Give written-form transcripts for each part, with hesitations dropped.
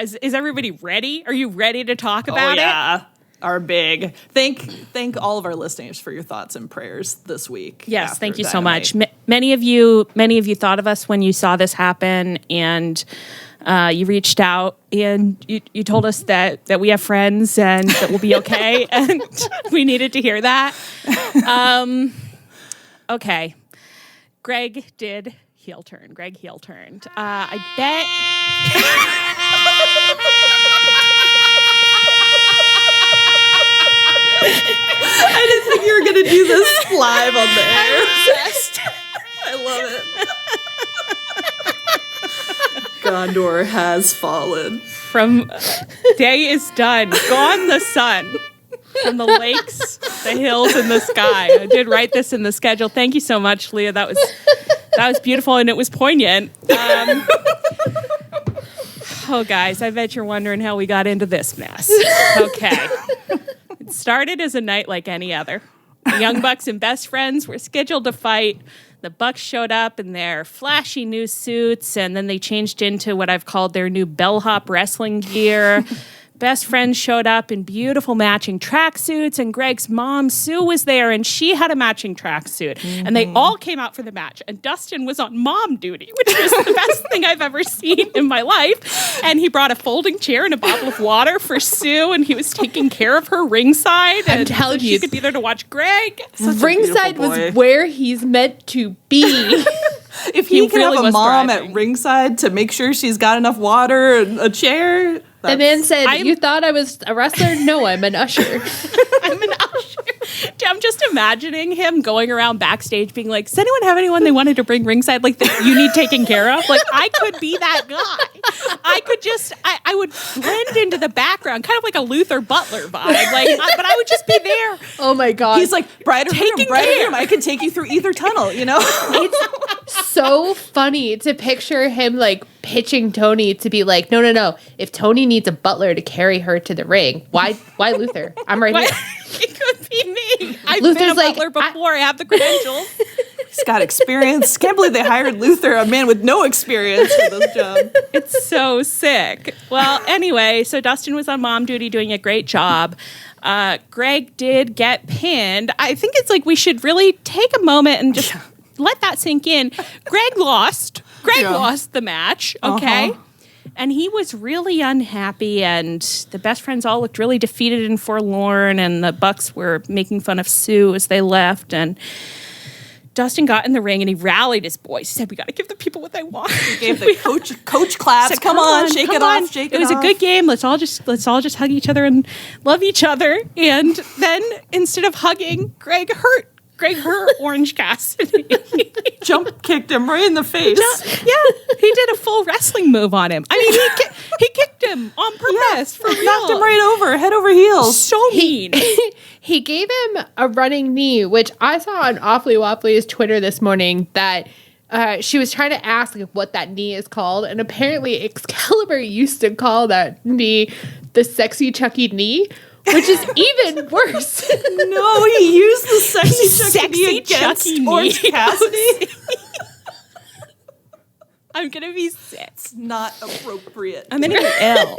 is everybody ready? Are you ready to talk about it? Our big thank all of our listeners for your thoughts and prayers this week. Yes, thank you so much. Many of you thought of us when you saw this happen, and you reached out and you told us that we have friends and that we'll be okay, and we needed to hear that. Okay, Greg did heel turn. Greg heel turned. I bet. I didn't think you were going to do this live on the air. I love it. Gondor has fallen. From day is done. Gone the sun. From the lakes, the hills, and the sky. I did write this in the schedule. Thank you so much, Leah. That was beautiful, and it was poignant. Oh, guys, I bet you're wondering how we got into this mess. Okay. It started as a night like any other. The Young Bucks and Best Friends were scheduled to fight. The Bucks showed up in their flashy new suits, and then they changed into what I've called their new bellhop wrestling gear. Best Friends showed up in beautiful matching tracksuits, and Greg's mom, Sue, was there, and she had a matching tracksuit. Mm-hmm. And they all came out for the match, and Dustin was on mom duty, which was the best thing I've ever seen in my life. And he brought a folding chair and a bottle of water for Sue, and he was taking care of her ringside. I'm telling you, she could be there to watch Greg. Ringside was where he's meant to be. If he could really have a mom at ringside to make sure she's got enough water and a chair. The man said, you thought I was a wrestler? No, I'm an usher. I'm an usher. I'm just imagining him going around backstage being like, does anyone have anyone they wanted to bring ringside like that you need taken care of? Like, I could be that guy. I would blend into the background, kind of like a Luther Butler vibe. But I would just be there. Oh my God. He's like, brighter room. I can take you through either tunnel, you know? It's so funny to picture him like pitching Tony to be like, no. If Tony needs a butler to carry her to the ring, why Luther? I'm right here. It could be me. I've been a butler before. I have the credentials. He's got experience. Can't believe they hired Luther, a man with no experience, for this job. It's so sick. Well, anyway, so Dustin was on mom duty doing a great job. Greg did get pinned. I think it's like we should really take a moment and just let that sink in. Greg lost. Greg lost the match, okay? Uh-huh. And he was really unhappy, and the Best Friends all looked really defeated and forlorn, and the Bucks were making fun of Sue as they left, and Dustin got in the ring, and he rallied his boys. He said, we got to give the people what they want. He gave the coach claps. Said, come on, shake it off. It was a good game. Let's all just hug each other and love each other. And then instead of hugging, Greg hurt Orange Cassidy. Jump kicked him right in the face. He did a full wrestling move on him. I mean, he kicked him on purpose, for real. Knocked him right over, head over heels. So mean. He gave him a running knee, which I saw on Awfully Waffly's Twitter this morning that she was trying to ask what that knee is called, and apparently Excalibur used to call that knee the sexy Chucky knee, which is even worse. No, he used the sexy Chucky knee against Orange Cassidy. I'm going to be sick. It's not appropriate. I'm going to be ill.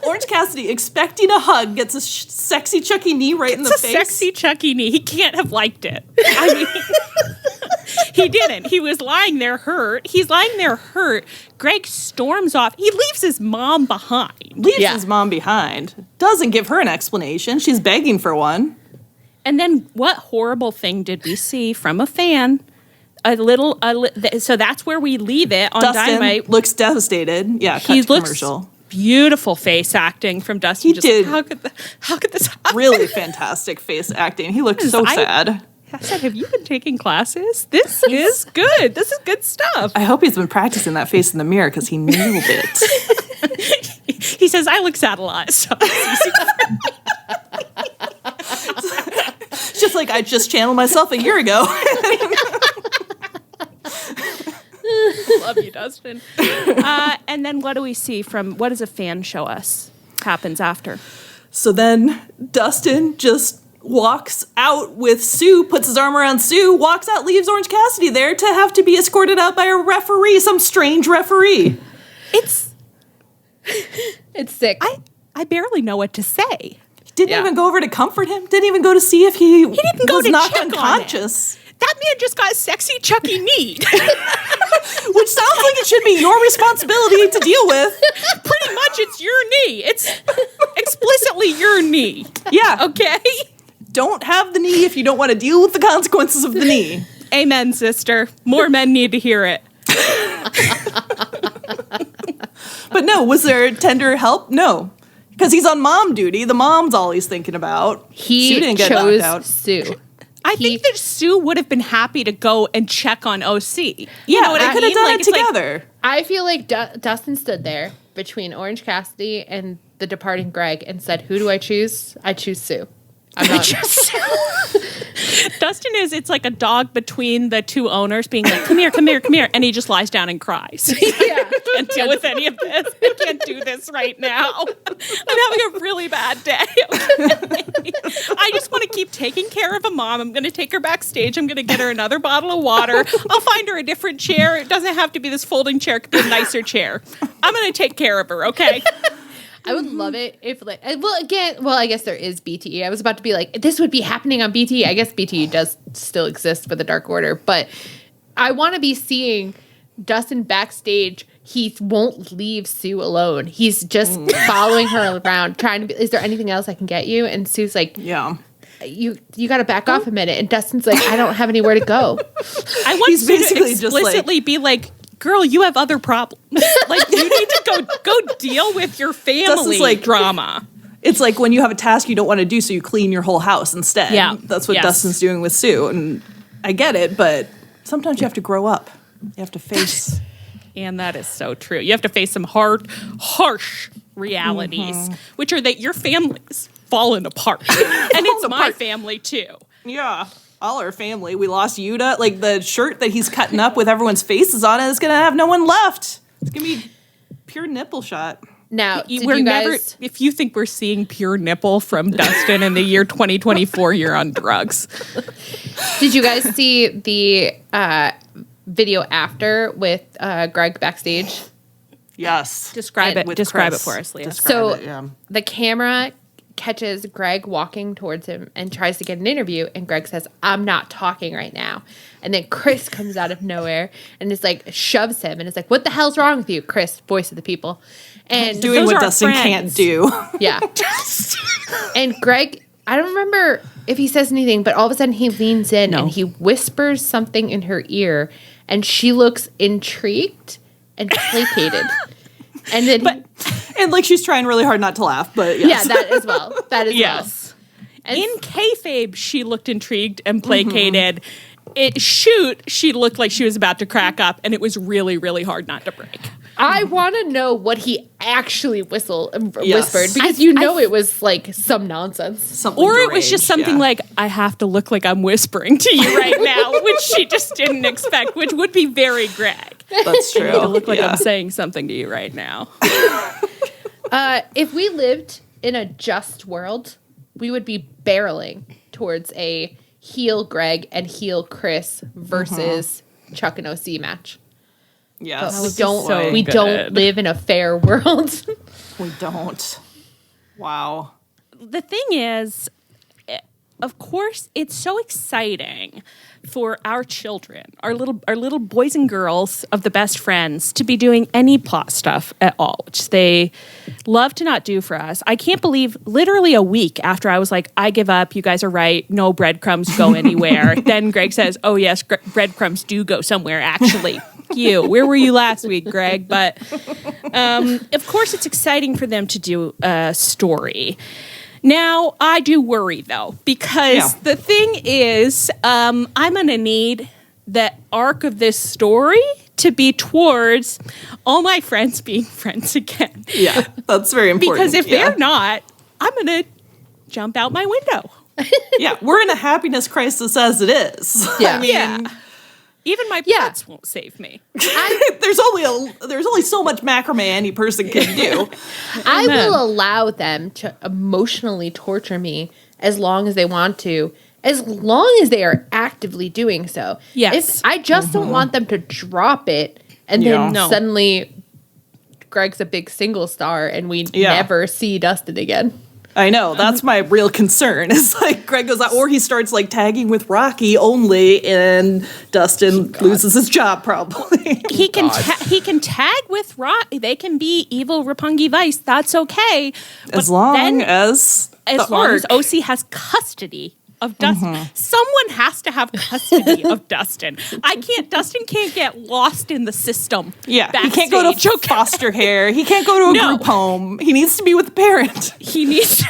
Orange Cassidy, expecting a hug, gets a sexy Chucky knee right in the face. Sexy Chucky knee. He can't have liked it. I mean, he didn't. He was lying there hurt. He's lying there hurt. Greg storms off. He leaves his mom behind. His mom behind. Doesn't give her an explanation. She's begging for one. And then what horrible thing did we see from a fan? So that's where we leave it on Dustin Dynamite. Looks devastated. Yeah, cut to commercial. Beautiful face acting from Dustin. He did. How could this happen? Really fantastic face acting. He looked so sad. I said, have you been taking classes? This is good. This is good stuff. I hope he's been practicing that face in the mirror because he nailed it. He says, I look sad a lot. So it's just like I just channeled myself a year ago. Love you, Dustin. And then what do we see what does a fan show us happens after? So then Dustin just walks out with Sue, puts his arm around Sue, walks out, leaves Orange Cassidy there to have to be escorted out by a referee, some strange referee. It's sick. I barely know what to say. Didn't even go over to comfort him. Didn't even go to see if he didn't go was to knocked check on unconscious. That man just got sexy Chucky kneed. Which sounds like it should be your responsibility to deal with. Pretty much it's your knee. It's explicitly your knee. Yeah. Okay? Don't have the knee if you don't want to deal with the consequences of the knee. Amen, sister. More men need to hear it. But no, was there tender help? No. Because he's on mom duty. The mom's all he's thinking about. He Sue didn't get chose knocked out. Sue. I think that Sue would have been happy to go and check on OC. You know what they I could mean? have done Like, it it's like- together. I feel like Dustin stood there between Orange Cassidy and the departing Greg and said, "Who do I choose? I choose Sue. I'm not." Dustin it's like a dog between the two owners being like, come here, come here, come here. And he just lies down and cries. Yeah. I can't deal with any of this. I can't do this right now. I'm having a really bad day. Okay? I just want to keep taking care of a mom. I'm going to take her backstage. I'm going to get her another bottle of water. I'll find her a different chair. It doesn't have to be this folding chair. It could be a nicer chair. I'm going to take care of her, okay? I would love it if, like, I guess there is BTE. I was about to be like, this would be happening on BTE. I guess BTE does still exist for the Dark Order, but I want to be seeing Dustin backstage. He won't leave Sue alone. He's just following her around, trying to be, is there anything else I can get you? And Sue's like, Yeah. You got to back off a minute. And Dustin's like, I don't have anywhere to go. I want He's Sue to basically just like- explicitly be like, girl, you have other problems. Like, you need to go deal with your family like- drama. It's like when you have a task you don't want to do, so you clean your whole house instead. Yeah. That's what Yes. Dustin's doing with Sue. And I get it, but sometimes you have to grow up. You have to face. And that is so true. You have to face some harsh realities, which are that your family's fallen apart. And it's my family, too. Yeah. All our family. We lost Yuta. Like, the shirt that he's cutting up with everyone's faces on it is going to have no one left. It's going to be pure nipple shot. Now, did We're you never, guys... if you think we're seeing pure nipple from Dustin in the year 2024, you're on drugs. Did you guys see the video after with Greg backstage? Yes. Describe it With Chris. for us, Leah. So it, yeah. the camera catches Greg walking towards him and tries to get an interview, and Greg says, "I'm not talking right now." And then Chris comes out of nowhere and is like, shoves him and is like, "What the hell's wrong with you?" Chris, voice of the people. And Doing Those what are Dustin friends. can't do. yeah. And Greg, I don't remember if he says anything, but all of a sudden he leans in and he whispers something in her ear, and she looks intrigued and placated. And then And like she's trying really hard not to laugh, but yeah, yes. that as well. That as Yes. well. And In kayfabe, she looked intrigued and placated. She looked like she was about to crack up, and it was really, really hard not to break. I want to know what he actually whispered Yes. because it was like some nonsense. Something Or it was just deranged, something yeah. like, I have to look like I'm whispering to you right now, which she just didn't expect, which would be very Greg. That's true. To look like Yeah. I'm saying something to you right now. If we lived in a just world, we would be barreling towards a heel Greg and heel Chris versus Chuck and OC match. Yes. But we good. don't live in a fair world. We don't. Wow. The thing is, of course, it's so exciting for our children, our little boys and girls of the best friends, to be doing any plot stuff at all, which they love to not do for us. I can't believe literally a week after I was like, I give up, you guys are right, no breadcrumbs go anywhere. Then Greg says, oh yes, breadcrumbs do go somewhere, actually. You. Where were you last week, Greg? But of course, it's exciting for them to do a story. Now, I do worry, though, because the thing is, I'm going to need the arc of this story to be towards all my friends being friends again. Yeah, that's very important. Because if they're not, I'm going to jump out my window. Yeah, we're in a happiness crisis as it is. Yeah. I mean, Even my pets won't save me. there's only so much macrame any person can do. I will allow them to emotionally torture me as long as they want to, as long as they are actively doing so. Yes. I just don't want them to drop it and then No. suddenly Greg's a big single star and we Yeah. never see Dustin again. I know, that's my real concern. Is like Greg goes out, or he starts like tagging with Rocky only, and Dustin loses his job probably. He can tag with Rock. They can be evil Roppongi Vice. That's okay. As long as OC has custody of Dustin. Someone has to have custody of Dustin. Dustin can't get lost in the system. Yeah, backstage. he can't go to foster care. He can't go to a group home. He needs to be with a parent. He needs to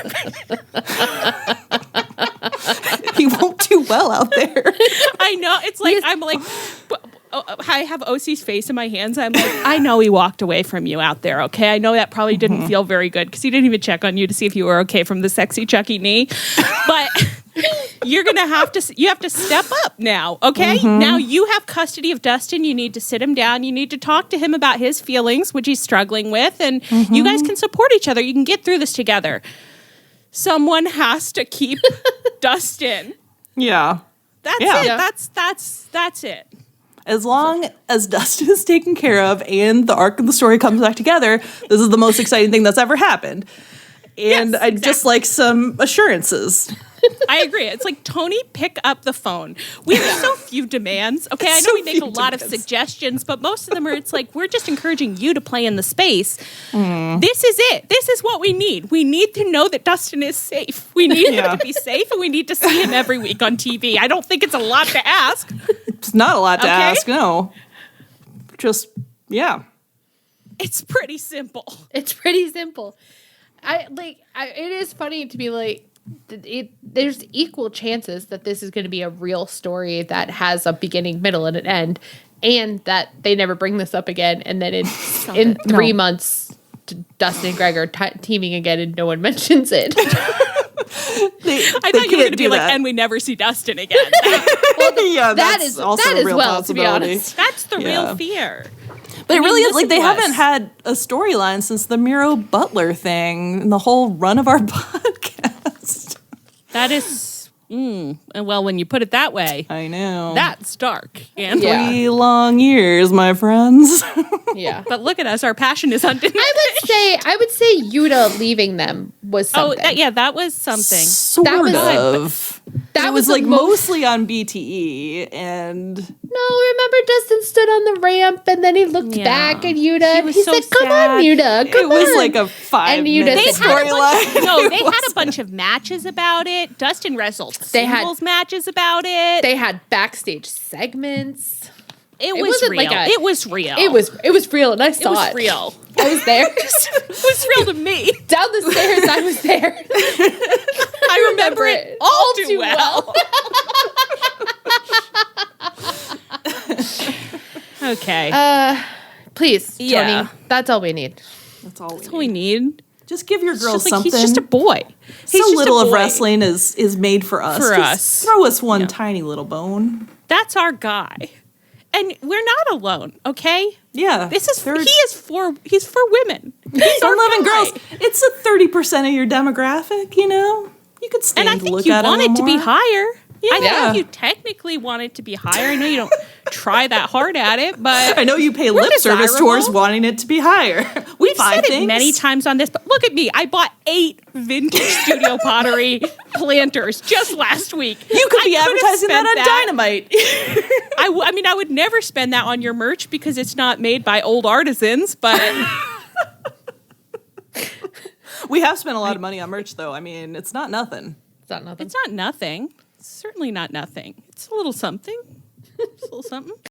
He won't do well out there. I know. It's like, I'm like, I have OC's face in my hands. I'm like, I know he walked away from you out there, okay? I know that probably didn't feel very good because he didn't even check on you to see if you were okay from the sexy Chucky knee. But you have to step up now, okay? Now you have custody of Dustin. You need to sit him down. You need to talk to him about his feelings, which he's struggling with, and you guys can support each other. You can get through this together. Someone has to keep Dustin. Yeah. That's it. That's it. As long as Dustin is taken care of and the arc of the story comes back together, this is the most exciting thing that's ever happened. And Yes, I'd just like some assurances. I agree. It's like, Tony, pick up the phone. We have so few demands. Okay, I know we make a lot of suggestions, but most of them are, it's like, we're just encouraging you to play in the space. This is it. This is what we need. We need to know that Dustin is safe. We need him to be safe, and we need to see him every week on TV. I don't think it's a lot to ask. It's not a lot to ask, no. Just, yeah. It's pretty simple. It's pretty simple. It is funny to be like, there's equal chances that this is going to be a real story that has a beginning, middle, and an end, and that they never bring this up again. And then in 3 months, Dustin and Greg are teaming again, and no one mentions it. I thought you were going to be like, and we never see Dustin again. That is also a real possibility. To be honest. That's the real fear. But it really is, like, they haven't had a storyline since the Miro Butler thing and the whole run of our podcast. That is, well, when you put it that way, I know. that's dark. And 3 long years, my friends. Yeah. But look at us, our passion is undiminished. I would say Yuta leaving them was something. That was something. Sort of. That was like mostly on BTE, and no, remember Dustin stood on the ramp and then he looked back at Yuta and he said, "Come on, Yuta, come on." It was like a 5-minute storyline. They had a bunch of matches about it. Dustin wrestled singles matches about it. They had backstage segments. It was real. It was real. It was real, and I saw it. It was real. I was there. It was real to me. Down the stairs, I was there. I remember it all too well. Okay. Please, Tony. That's all we need. That's all we need. Just give your girl something. He's just a boy. So little of wrestling is made for us. Just throw us one tiny little bone. That's our guy. And we're not alone, okay? Yeah. He's for women. Don't live in girls. It's a 30% of your demographic, you know? You could stand and I to think look you at it want it to be higher. Yeah. I think you technically want it to be higher. I know you don't try that hard at it, but I know you pay lip service towards wanting it to be higher. We've said it many times on this, but look at me. I bought 8 vintage studio pottery planters just last week. You could be advertising that on Dynamite. I mean, I would never spend that on your merch because it's not made by old artisans, but we have spent a lot of money on merch, though. I mean, it's not nothing. It's not nothing. It's not nothing. It's certainly not nothing. It's a little something. It's a little something.